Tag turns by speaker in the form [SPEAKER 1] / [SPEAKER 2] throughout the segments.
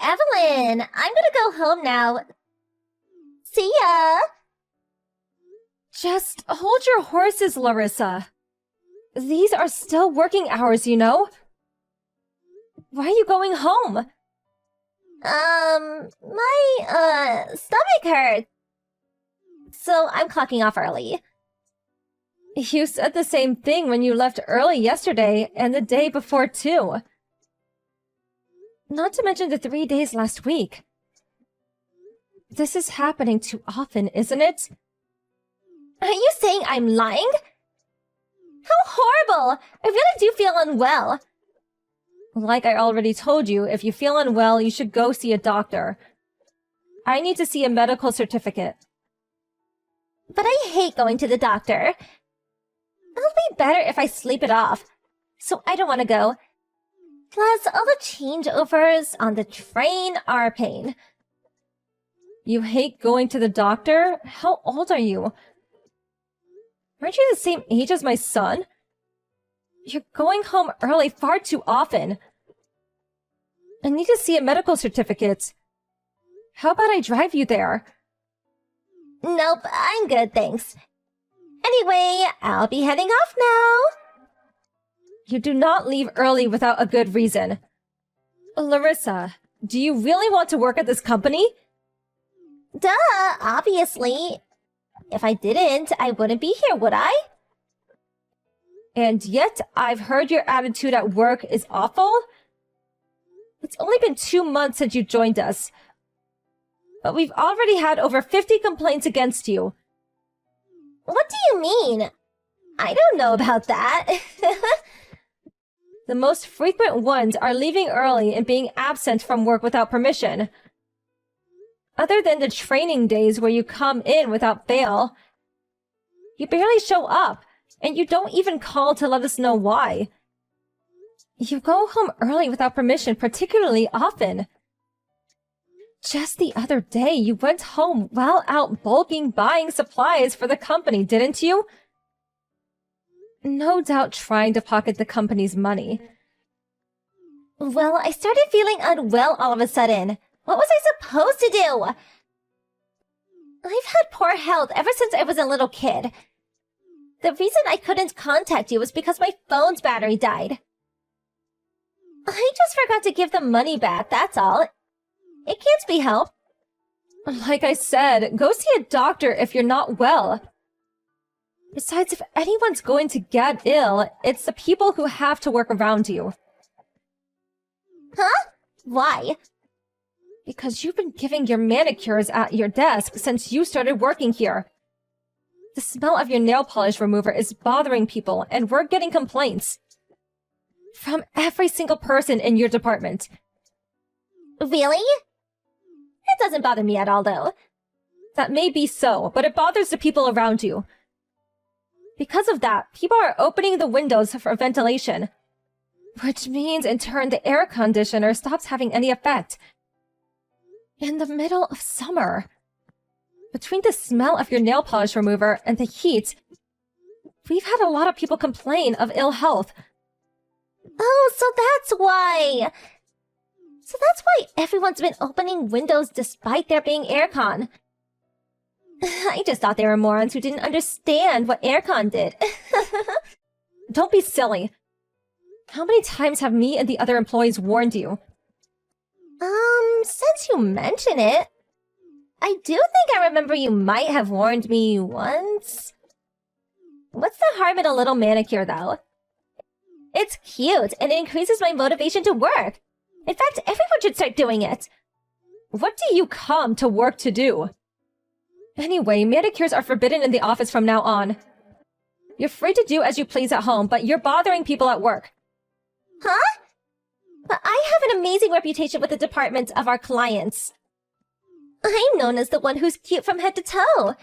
[SPEAKER 1] Evelyn, I'm gonna go home now. See ya!
[SPEAKER 2] Just hold your horses, Larissa. These are still working hours, you know? Why are you going home?
[SPEAKER 1] My stomach hurts. So I'm clocking off early.
[SPEAKER 2] You said the same thing when you left early yesterday and the day before, too. Not to mention the 3 days last week. This is happening too often, isn't it?
[SPEAKER 1] Are you saying I'm lying? How horrible! I really do feel unwell.
[SPEAKER 2] Like I already told you, if you feel unwell, you should go see a doctor. I need to see a medical certificate.
[SPEAKER 1] But I hate going to the doctor. It'll be better if I sleep it off. So I don't want to go. Plus, all the changeovers on the train are a pain.
[SPEAKER 2] You hate going to the doctor? How old are you? Aren't you the same age as my son? You're going home early far too often. I need to see a medical certificate. How about I drive you there?
[SPEAKER 1] Nope, I'm good, thanks. Anyway, I'll be heading off now.
[SPEAKER 2] You do not leave early without a good reason. Larissa, do you really want to work at this company?
[SPEAKER 1] Duh, obviously. If I didn't, I wouldn't be here, would I?
[SPEAKER 2] And yet, I've heard your attitude at work is awful. It's only been 2 months since you joined us. But we've already had over 50 complaints against you.
[SPEAKER 1] What do you mean? I don't know about that.
[SPEAKER 2] The most frequent ones are leaving early and being absent from work without permission. Other than the training days where you come in without fail, you barely show up, and you don't even call to let us know why. You go home early without permission particularly often. Just the other day, you went home while out bulking buying supplies for the company, didn't you? No doubt trying to pocket the company's money.
[SPEAKER 1] Well, I started feeling unwell all of a sudden. What was I supposed to do? I've had poor health ever since I was a little kid. The reason I couldn't contact you was because my phone's battery died. I just forgot to give the money back, that's all. It can't be helped.
[SPEAKER 2] Like I said, go see a doctor if you're not well. Besides, if anyone's going to get ill, it's the people who have to work around you.
[SPEAKER 1] Huh? Why?
[SPEAKER 2] Because you've been giving your manicures at your desk since you started working here. The smell of your nail polish remover is bothering people, and we're getting complaints. From every single person in your department.
[SPEAKER 1] Really? It doesn't bother me at all, though.
[SPEAKER 2] That may be so, but it bothers the people around you. Because of that, people are opening the windows for ventilation. Which means, in turn, the air conditioner stops having any effect. In the middle of summer. Between the smell of your nail polish remover and the heat, we've had a lot of people complain of ill health.
[SPEAKER 1] Oh, so that's why! So that's why everyone's been opening windows despite there being aircon. I just thought they were morons who didn't understand what aircon did.
[SPEAKER 2] Don't be silly. How many times have me and the other employees warned you?
[SPEAKER 1] Since you mention it, I do think I remember you might have warned me once. What's the harm in a little manicure, though? It's cute, and it increases my motivation to work. In fact, everyone should start doing it.
[SPEAKER 2] What do you come to work to do? Anyway, manicures are forbidden in the office from now on. You're free to do as you please at home, but you're bothering people at work.
[SPEAKER 1] Huh? But I have an amazing reputation with the department of our clients. I'm known as the one who's cute from head to toe.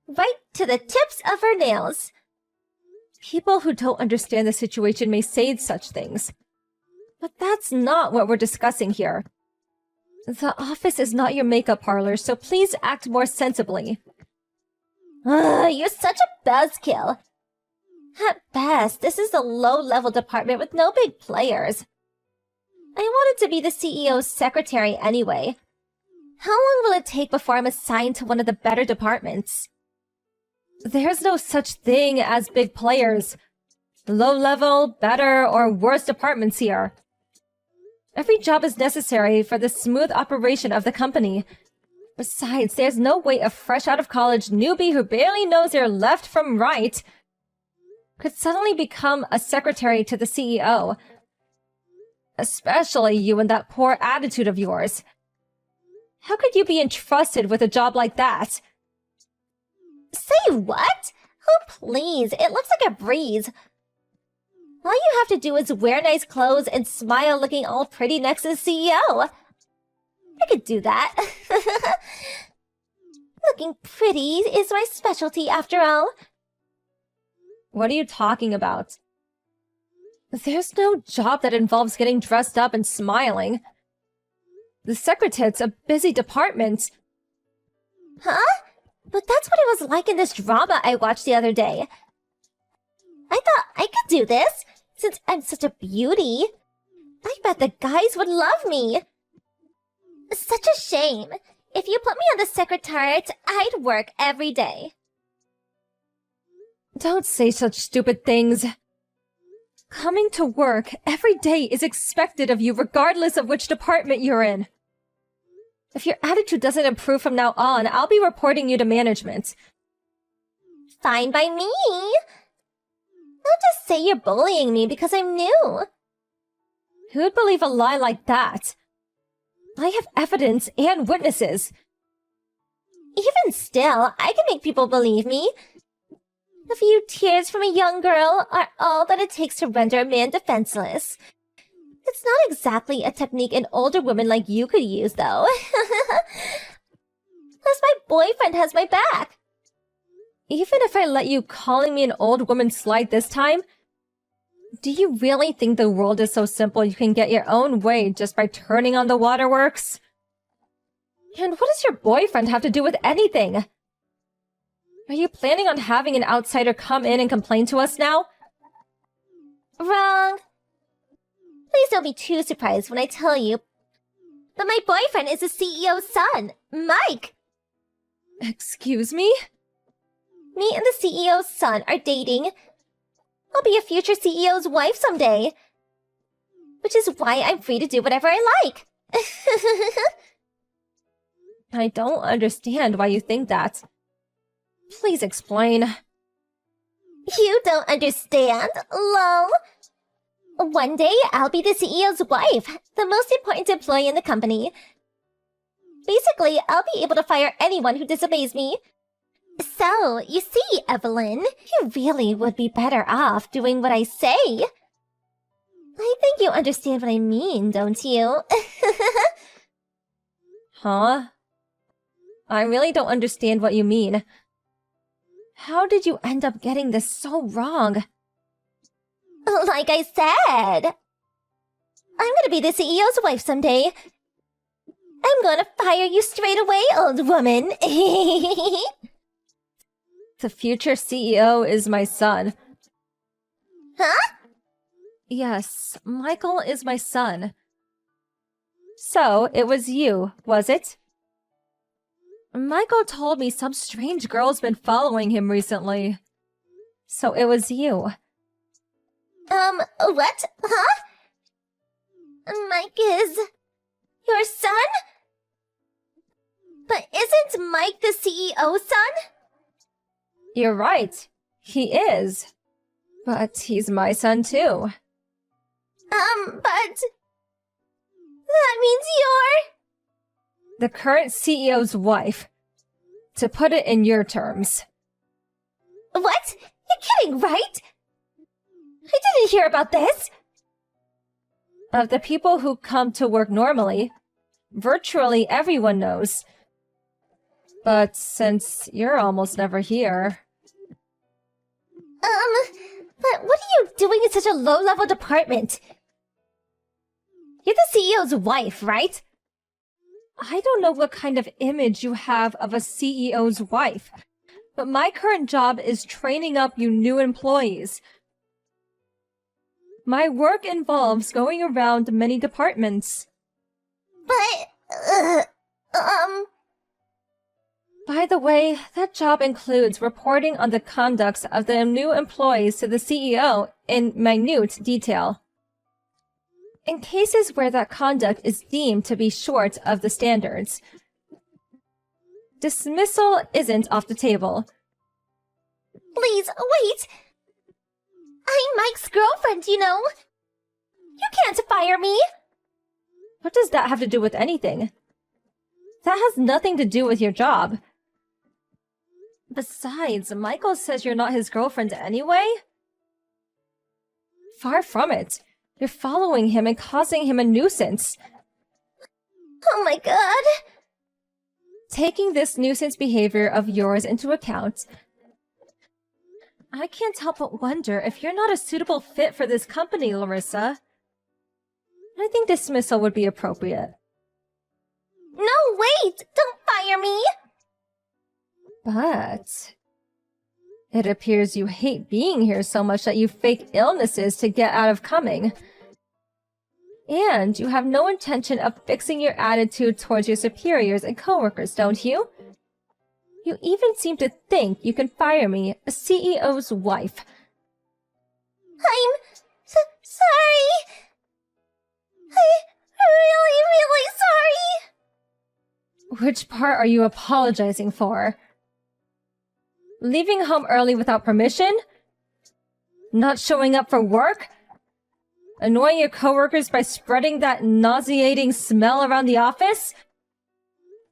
[SPEAKER 1] Right to the tips of her nails.
[SPEAKER 2] People who don't understand the situation may say such things. But that's not what we're discussing here. The office is not your makeup parlor, so please act more sensibly.
[SPEAKER 1] You're such a buzzkill. At best, this is a low-level department with no big players. I wanted to be the CEO's secretary anyway. How long will it take before I'm assigned to one of the better departments?
[SPEAKER 2] There's no such thing as big players. Low-level, better, or worse departments here. Every job is necessary for the smooth operation of the company. Besides, there's no way a fresh-out-of-college newbie who barely knows their left from right could suddenly become a secretary to the CEO. Especially you and that poor attitude of yours. How could you be entrusted with a job like that?
[SPEAKER 1] Say what? Oh, please, it looks like a breeze. All you have to do is wear nice clothes and smile looking all pretty next to the CEO. I could do that. Looking pretty is my specialty after all.
[SPEAKER 2] What are you talking about? There's no job that involves getting dressed up and smiling. The secretariat's a busy department.
[SPEAKER 1] Huh? But that's what it was like in this drama I watched the other day. I thought I could do this, since I'm such a beauty. I bet the guys would love me. Such a shame. If you put me on the secretariat, I'd work every day.
[SPEAKER 2] Don't say such stupid things. Coming to work every day is expected of you regardless of which department you're in. If your attitude doesn't improve from now on, I'll be reporting you to management.
[SPEAKER 1] Fine by me. Don't just say you're bullying me because I'm new.
[SPEAKER 2] Who'd believe a lie like that? I have evidence and witnesses.
[SPEAKER 1] Even still, I can make people believe me. A few tears from a young girl are all that it takes to render a man defenseless. It's not exactly a technique an older woman like you could use, though. Plus, my boyfriend has my back.
[SPEAKER 2] Even if I let you calling me an old woman slide this time, do you really think the world is so simple you can get your own way just by turning on the waterworks? And what does your boyfriend have to do with anything? Are you planning on having an outsider come in and complain to us now?
[SPEAKER 1] Wrong. Please don't be too surprised when I tell you. But my boyfriend is the CEO's son, Mike.
[SPEAKER 2] Excuse me?
[SPEAKER 1] Me and the CEO's son are dating. I'll be a future CEO's wife someday. Which is why I'm free to do whatever I like.
[SPEAKER 2] I don't understand why you think that. Please explain.
[SPEAKER 1] You don't understand, lol. One day, I'll be the CEO's wife, the most important employee in the company. Basically, I'll be able to fire anyone who disobeys me. So, you see, Evelyn, you really would be better off doing what I say. I think you understand what I mean, don't you?
[SPEAKER 2] Huh? I really don't understand what you mean. How did you end up getting this so wrong?
[SPEAKER 1] Like I said, I'm gonna be the CEO's wife someday. I'm gonna fire you straight away, old woman.
[SPEAKER 2] The future CEO is my son.
[SPEAKER 1] Huh?
[SPEAKER 2] Yes, Michael is my son. So, it was you, was it? Michael told me some strange girl's been following him recently. So it was you.
[SPEAKER 1] What? Huh? Mike is... your son? But isn't Mike the CEO's son?
[SPEAKER 2] You're right. He is. But he's my son too.
[SPEAKER 1] But... that means you're...
[SPEAKER 2] the current CEO's wife. To put it in your terms.
[SPEAKER 1] What? You're kidding, right? I didn't hear about this.
[SPEAKER 2] Of the people who come to work normally, virtually everyone knows. But since you're almost never here...
[SPEAKER 1] but what are you doing in such a low-level department? You're the CEO's wife, right?
[SPEAKER 2] I don't know what kind of image you have of a CEO's wife, but my current job is training up you new employees. My work involves going around many departments.
[SPEAKER 1] But,
[SPEAKER 2] By the way, that job includes reporting on the conducts of the new employees to the CEO in minute detail. In cases where that conduct is deemed to be short of the standards, dismissal isn't off the table.
[SPEAKER 1] Please, wait! I'm Mike's girlfriend, you know! You can't fire me!
[SPEAKER 2] What does that have to do with anything? That has nothing to do with your job. Besides, Michael says you're not his girlfriend anyway? Far from it. You're following him and causing him a nuisance.
[SPEAKER 1] Oh my god!
[SPEAKER 2] Taking this nuisance behavior of yours into account, I can't help but wonder if you're not a suitable fit for this company, Larissa. I think dismissal would be appropriate.
[SPEAKER 1] No, wait! Don't fire me!
[SPEAKER 2] But it appears you hate being here so much that you fake illnesses to get out of coming. And you have no intention of fixing your attitude towards your superiors and coworkers, don't you? You even seem to think you can fire me, a CEO's wife.
[SPEAKER 1] I'm sorry! I'm really sorry!
[SPEAKER 2] Which part are you apologizing for? Leaving home early without permission? Not showing up for work? Annoying your coworkers by spreading that nauseating smell around the office?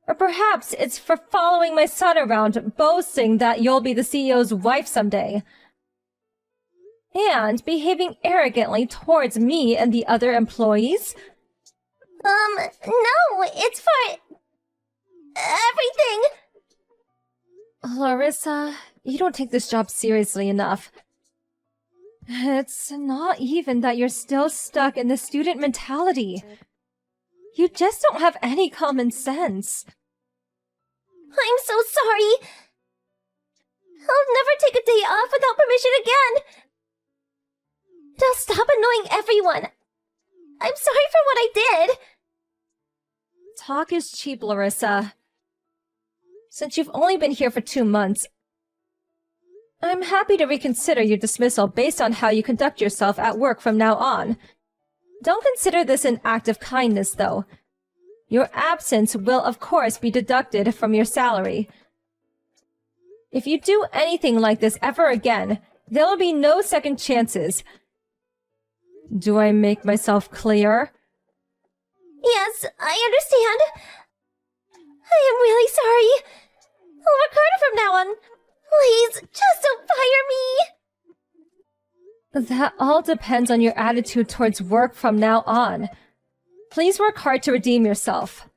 [SPEAKER 2] Or perhaps it's for following my son around, boasting that you'll be the CEO's wife someday. And behaving arrogantly towards me and the other employees?
[SPEAKER 1] No, it's for everything.
[SPEAKER 2] Larissa, you don't take this job seriously enough. It's not even that you're still stuck in the student mentality. You just don't have any common sense.
[SPEAKER 1] I'm so sorry. I'll never take a day off without permission again. Now stop annoying everyone. I'm sorry for what I did.
[SPEAKER 2] Talk is cheap, Larissa. Since you've only been here for 2 months, I'm happy to reconsider your dismissal based on how you conduct yourself at work from now on. Don't consider this an act of kindness, though. Your absence will, of course, be deducted from your salary. If you do anything like this ever again, there will be no second chances. Do I make myself clear?
[SPEAKER 1] Yes, I understand. I am really sorry. I'll work harder from now on. Please, just don't fire me.
[SPEAKER 2] That all depends on your attitude towards work from now on. Please work hard to redeem yourself.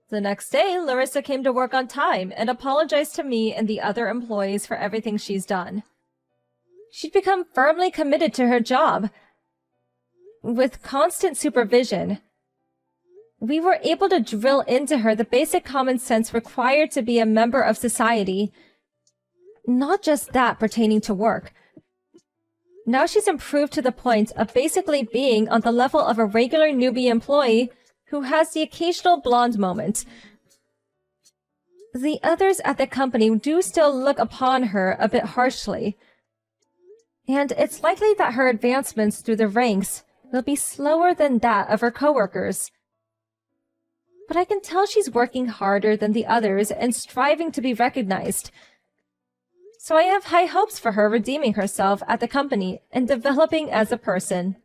[SPEAKER 2] The next day, Larissa came to work on time and apologized to me and the other employees for everything she's done. She'd become firmly committed to her job. With constant supervision, we were able to drill into her the basic common sense required to be a member of society. Not just that pertaining to work. Now she's improved to the point of basically being on the level of a regular newbie employee who has the occasional blonde moment. The others at the company do still look upon her a bit harshly. And it's likely that her advancements through the ranks will be slower than that of her coworkers. But I can tell she's working harder than the others and striving to be recognized. So I have high hopes for her redeeming herself at the company and developing as a person.